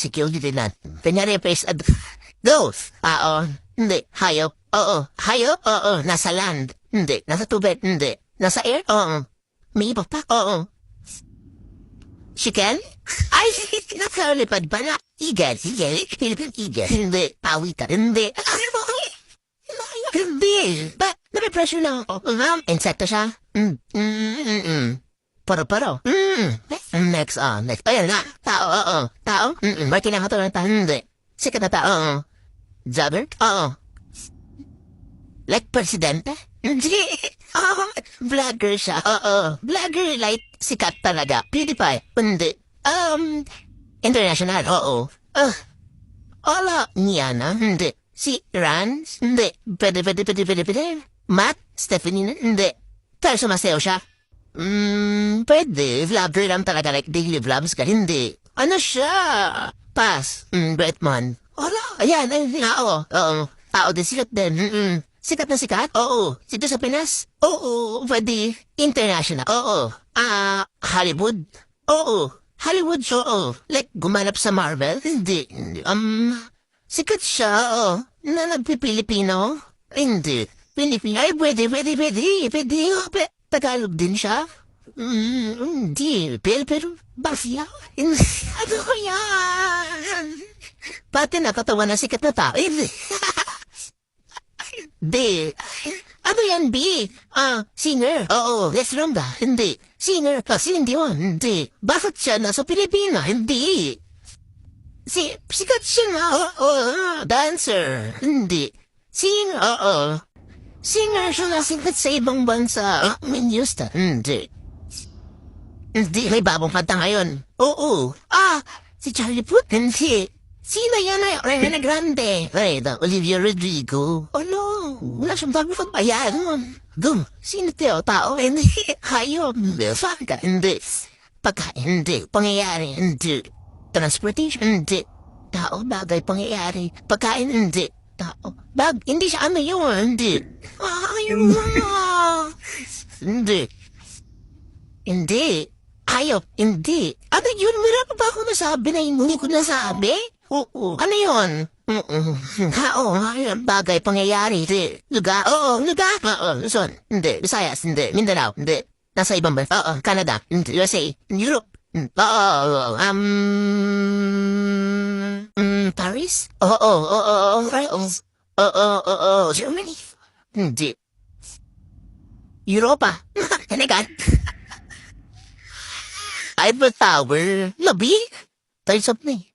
security na. Kanyari, face ad... Ghost. Hindi. Hayop. Oo. Hayop? Oo. Nasa land. Hindi. Nasa tubig. Hindi. Nasa air? Oo. May iba pa? Oo. Chicken? Ay, nakalipad ba na? Eagle. Philippine eagle. Hindi. Pawitan. Hindi. Hindi. Ba? Nape-pressure lang ako. Insekto siya? Paro-paro. Next. Ayun na. Tao, oo. Tao? May kinakato ng tao? Hindi. Sikat na tao, oo. Jobber? Oo. Like presidente? Hindi. Vlogger siya. Oo. Vlogger like sikat talaga. PewDiePie? Hindi. International? Oo. Ola niya na? Hindi. Si Rans? Hindi. Pwede. Matt? Stephanie? Hindi. Pero sumasayaw siya? Pwede. Vlogger lang talaga like daily vlogs ka. Hindi. Ano siya? Pass. Batman. Ola. Ayan. Oo. Tao din. Sikat din. Sikat na sikat? Oo. Sito sa Pinas? Oo. Pwede. International? Oo. Hollywood? Oo. Hollywood? Oo. Like, gumanap sa Marvel? Hindi. Sikat siya, oo. Na nagpipilipino? Hindi. Pilipino? Ay, pwede. Tagalog din siya? Hindi. Pero, Bafia? Ano ko yan? Pati nakatawa na sikat na tao. Hindi. B. Ano yan, B? Singer. Oo, Les Ronda. Hindi. Singer. Cindy yun. Hindi. Bakit siya nasa Pilipina? Hindi. Sikat siya nga. Oo. Dancer. Hindi. Singer. Oo. Singer siya na sikat sa ibang bansa. Minyosta. Hindi. Hindi. May bagong kanta ngayon. Oo. Si Charlie Puth. Hindi. Sino yan ay Ariana Grande? Ay, Olivia Rodrigo. No, wala siyang bago pagbayan. Sino tao? Hindi. Hayop. Fanga. Hindi. Pagkain. Hindi. Pangyayari. Hindi. Transportation. Hindi. Tao, bagay, pangyayari. Pagkain. Hindi. Tao. Hindi siya ano yun. Hindi. Hindi. Hindi. Hayop. Hindi. Ano yun? Meron ba ako nasabi na hindi ko nasabi? Oo. Ano yun? Bagay, pangyayari. Hindi. Lugar? Oo, lugar. Oo, Luzon. Hindi. Visayas. Hindi. Mindanao. Hindi. Nasa ibang bansa. Oo, Canada. Hindi. USA. Europe. Oo. Paris? Oo. Germany? Hindi. Europa? Senegal? Eiffel Tower? Labi? Times up na eh.